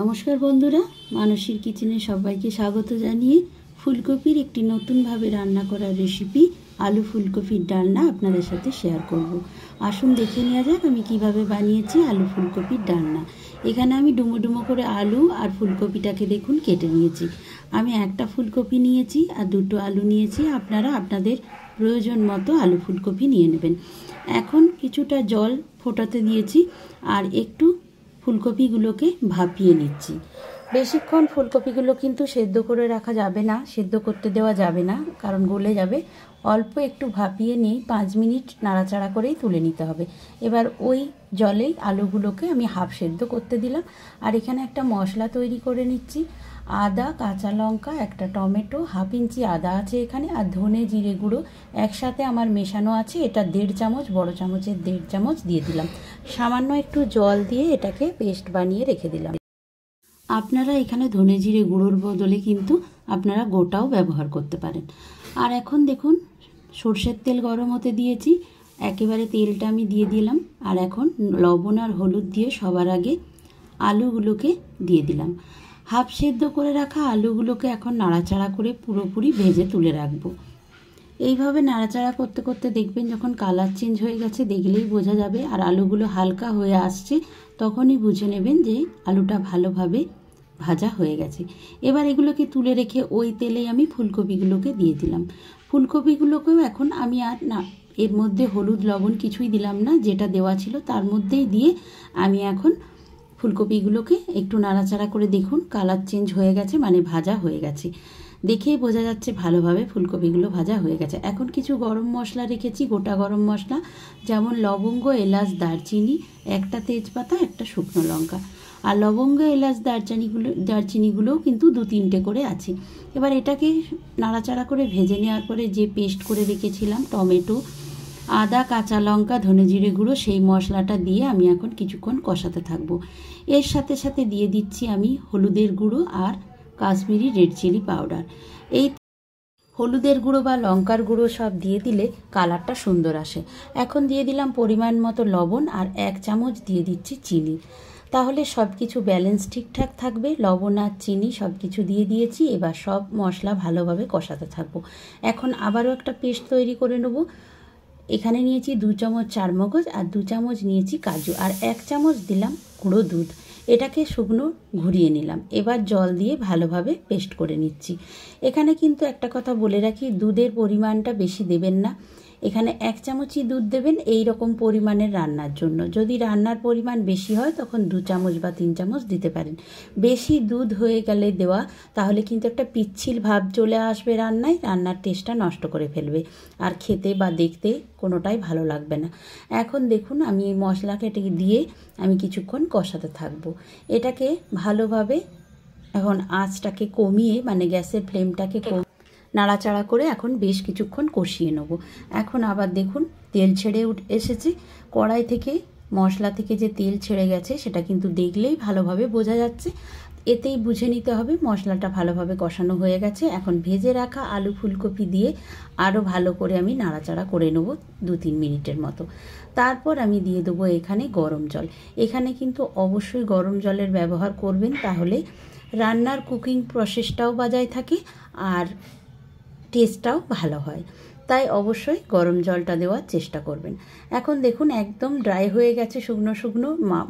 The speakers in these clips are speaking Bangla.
নমস্কার বন্ধুরা, মানসীর কিচেনে সবাইকে স্বাগত জানিয়ে ফুলকপির একটি নতুনভাবে রান্না করার রেসিপি আলু ফুলকপির ডালনা আপনাদের সাথে শেয়ার করব। আসুন দেখে নেওয়া যাক আমি কিভাবে বানিয়েছি আলু ফুলকপির ডালনা। এখানে আমি ডুমো ডুমো করে আলু আর ফুলকপিটাকে দেখুন কেটে নিয়েছি। আমি একটা ফুলকপি নিয়েছি আর দুটো আলু নিয়েছি। আপনারা আপনাদের প্রয়োজন মতো আলু ফুলকপি নিয়ে নেবেন। এখন কিছুটা জল ফোটাতে দিয়েছি আর একটু ফুলকপিগুলোকে ভাপিয়ে নিচ্ছি। বেশিক্ষণ ফুলকপিগুলো কিন্তু সেদ্ধ করে রাখা যাবে না, সেদ্ধ করতে দেওয়া যাবে না, কারণ গলে যাবে। অল্প একটু ভাপিয়ে নিয়ে 5 মিনিট নাড়াচাড়া করেই তুলে নিতে হবে। এবার ওই জলেই আলুগুলোকে আমি হাফ সেদ্ধ করতে দিলাম। আর এখানে একটা মশলা তৈরি করে নিচ্ছি। আদা, কাঁচা লঙ্কা, একটা টমেটো, হাফ ইঞ্চি আদা আছে এখানে, আর ধনে জিরে গুঁড়ো একসাথে আমার মেশানো আছে। এটা 1.5 চামচ, বড় চামচের 1.5 চামচ দিয়ে দিলাম। সামান্য একটু জল দিয়ে এটাকে পেস্ট বানিয়ে রেখে দিলাম। আপনারা এখানে ধনে জিরে গুঁড়োর বদলে কিন্তু আপনারা গোটাও ব্যবহার করতে পারেন। আর এখন দেখুন সর্ষের তেল গরম হতে দিয়েছি, একেবারে তেলটা আমি দিয়ে দিলাম। আর এখন লবণ আর হলুদ দিয়ে সবার আগে আলুগুলোকে দিয়ে দিলাম। হাফ সেদ্ধ করে রাখা আলুগুলোকে এখন নাড়াচাড়া করে পুরোপুরি ভেজে তুলে রাখবো। এইভাবে নাড়াচাড়া করতে করতে দেখবেন যখন কালার চেঞ্জ হয়ে গেছে, দেখলেই বোঝা যাবে। আর আলুগুলো হালকা হয়ে আসছে, তখনই বুঝে নেবেন যে আলুটা ভালোভাবে ভাজা হয়ে গেছে। এবার এগুলোকে তুলে রেখে ওই তেলেই আমি ফুলকপিগুলোকে দিয়ে দিলাম। ফুলকপিগুলোকেও এখন আমি আর না এর মধ্যে হলুদ লবণ কিছুই দিলাম না, যেটা দেওয়া ছিল তার মধ্যেই দিয়ে আমি এখন ফুলকপিগুলোকে একটু নাড়াচাড়া করে দেখুন কালার চেঞ্জ হয়ে গেছে, মানে ভাজা হয়ে গেছে। দেখেই বোঝা যাচ্ছে ভালোভাবে ফুলকপিগুলো ভাজা হয়ে গেছে। এখন কিছু গরম মশলা রেখেছি, গোটা গরম মশলা, যেমন লবঙ্গ, এলাচ, দারচিনি, একটা তেজপাতা, একটা শুকনো লঙ্কা। আর লবঙ্গ, এলাচ, দারচিনিগুলোও কিন্তু 2-3টে করে আছে। এবার এটাকে নাড়াচাড়া করে ভেজে নেওয়ার পরে যে পেস্ট করে রেখেছিলাম টমেটো, আদা, কাঁচা লঙ্কা, ধনে জিরে গুঁড়ো, সেই মশলাটা দিয়ে আমি এখন কিছুক্ষণ কষাতে থাকবো। এর সাথে সাথে দিয়ে দিচ্ছি আমি হলুদের গুঁড়ো আর কাশ্মীরি রেড চিলি পাউডার। এই হলুদের গুঁড়ো বা লঙ্কার গুঁড়ো সব দিয়ে দিলে কালারটা সুন্দর আসে। এখন দিয়ে দিলাম পরিমাণ মতো লবণ আর 1 চামচ দিয়ে দিচ্ছি চিনি। তাহলে সব কিছু ব্যালেন্স ঠিকঠাক থাকবে। লবণ আর চিনি সব কিছু দিয়ে দিয়েছি। এবার সব মশলা ভালোভাবে কষাতে থাকবো। এখন আবারও একটা পেস্ট তৈরি করে নেব। এখানে নিয়েছি 2 চামচ চারমগজ আর 2 চামচ নিয়েছি কাজু আর 1 চামচ দিলাম গুঁড়ো দুধ। এটাকে শুকনো ঘুরিয়ে নিলাম। এবার জল দিয়ে ভালোভাবে পেস্ট করে নিচ্ছি। এখানে কিন্তু একটা কথা বলে রাখি, দুধের পরিমাণটা বেশি দেবেন না। এখানে 1 চামচই দুধ দেবেন এই রকম পরিমাণের রান্নার জন্য। যদি রান্নার পরিমাণ বেশি হয় তখন 2 চামচ বা 3 চামচ দিতে পারেন। বেশি দুধ হয়ে গেলে দেওয়া তাহলে কিন্তু একটা পিচ্ছিল ভাব চলে আসবে রান্নায়, রান্নার টেস্টটা নষ্ট করে ফেলবে, আর খেতে বা দেখতে কোনোটাই ভালো লাগবে না। এখন দেখুন আমি এই মশলাকে দিয়ে আমি কিছুক্ষণ কষাতে থাকবো। এটাকে ভালোভাবে এখন আঁচটাকে কমিয়ে, মানে গ্যাসের ফ্লেমটাকে নাড়াচাড়া করে এখন বেশ কিছুক্ষণ কষিয়ে নেব। এখন আবার দেখুন তেল ছেড়ে এসেছে কড়াই থেকে, মশলা থেকে যে তেল ছেড়ে গেছে সেটা কিন্তু দেখলেই ভালোভাবে বোঝা যাচ্ছে। এতেই বুঝে নিতে হবে মশলাটা ভালোভাবে কষানো হয়ে গেছে। এখন ভেজে রাখা আলু ফুলকপি দিয়ে আরও ভালো করে আমি নাড়াচাড়া করে নেব 2-3 মিনিটের মতো। তারপর আমি দিয়ে দেবো এখানে গরম জল। এখানে কিন্তু অবশ্যই গরম জলের ব্যবহার করবেন, তাহলে রান্নার কুকিং প্রসেসটাও বজায় থাকে আর টেস্টটাও ভালো হয়। তাই অবশ্যই গরম জলটা দেওয়ার চেষ্টা করবেন। এখন দেখুন একদম ড্রাই হয়ে গেছে, শুকনো শুকনো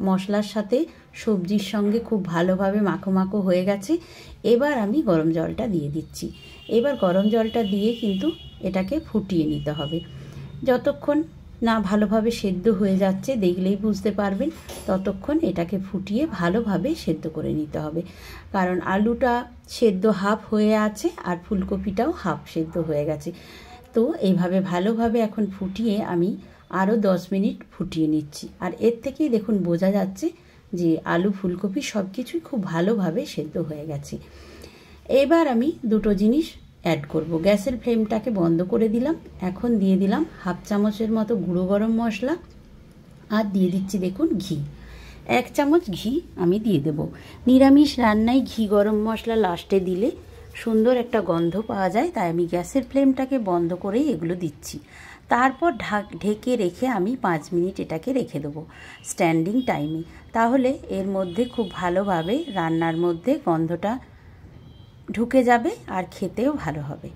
মশলার সাথে সবজির সঙ্গে খুব ভালোভাবে মাখো মাখো হয়ে গেছে। এবার আমি গরম জলটা দিয়ে দিচ্ছি। এবার গরম জলটা দিয়ে কিন্তু এটাকে ফুটিয়ে নিতে হবে। যতক্ষণ না ভালোভাবে সেদ্ধ হয়ে যাচ্ছে, দেখলেই বুঝতে পারবেন, ততক্ষণ এটাকে ফুটিয়ে ভালোভাবে সেদ্ধ করে নিতে হবে। কারণ আলুটা সেদ্ধ হাফ হয়ে আছে আর ফুলকপিটাও হাফ সেদ্ধ হয়ে গেছে। তো এইভাবে ভালোভাবে এখন ফুটিয়ে আমি আরও 10 মিনিট ফুটিয়ে নিচ্ছি। আর এর থেকেই দেখুন বোঝা যাচ্ছে যে আলু ফুলকপি সব কিছুই খুব ভালোভাবে সেদ্ধ হয়ে গেছে। এবার আমি দুটো জিনিস অ্যাড করব। গ্যাসের ফ্লেমটাকে বন্ধ করে দিলাম। এখন দিয়ে দিলাম হাফ চামচের মতো গুঁড়ো গরম মশলা আর দিয়ে দিচ্ছি দেখুন ঘি। 1 চামচ ঘি আমি দিয়ে দেব। নিরামিষ রান্নায় ঘি গরম মশলা লাস্টে দিলে সুন্দর একটা গন্ধ পাওয়া যায়, তাই আমি গ্যাসের ফ্লেমটাকে বন্ধ করেই এগুলো দিচ্ছি। তারপর ঢেকে রেখে আমি 5 মিনিট এটাকে রেখে দেবো স্ট্যান্ডিং টাইমে। তাহলে এর মধ্যে খুব ভালোভাবে রান্নার মধ্যে গন্ধটা ঢুকে যাবে আর খেতেও ভালো হবে।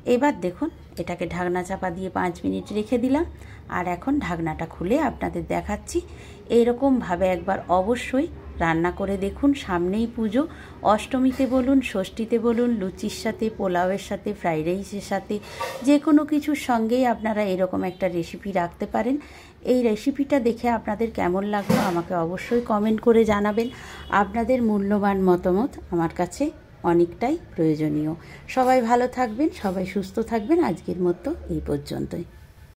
এবার দেখুন এটাকে ঢাকনা চাপা দিয়ে 5 মিনিট রেখে দিলাম। আর এখন ঢাকনাটা খুলে আপনাদের দেখাচ্ছি। এইরকমভাবে একবার অবশ্যই রান্না করে দেখুন। সামনেই পুজো, অষ্টমীতে বলুন, ষষ্ঠীতে বলুন, লুচির সাথে, পোলাওয়ের সাথে, ফ্রাইড রাইসের সাথে, যে কোনো কিছুর সঙ্গেই আপনারা এরকম একটা রেসিপি রাখতে পারেন। এই রেসিপিটা দেখে আপনাদের কেমন লাগলো আমাকে অবশ্যই কমেন্ট করে জানাবেন। আপনাদের মূল্যবান মতামত আমার কাছে অনেকটাই প্রয়োজনীয়। সবাই ভালো থাকবেন, সবাই সুস্থ থাকবেন। আজকের মতো এই পর্যন্তই।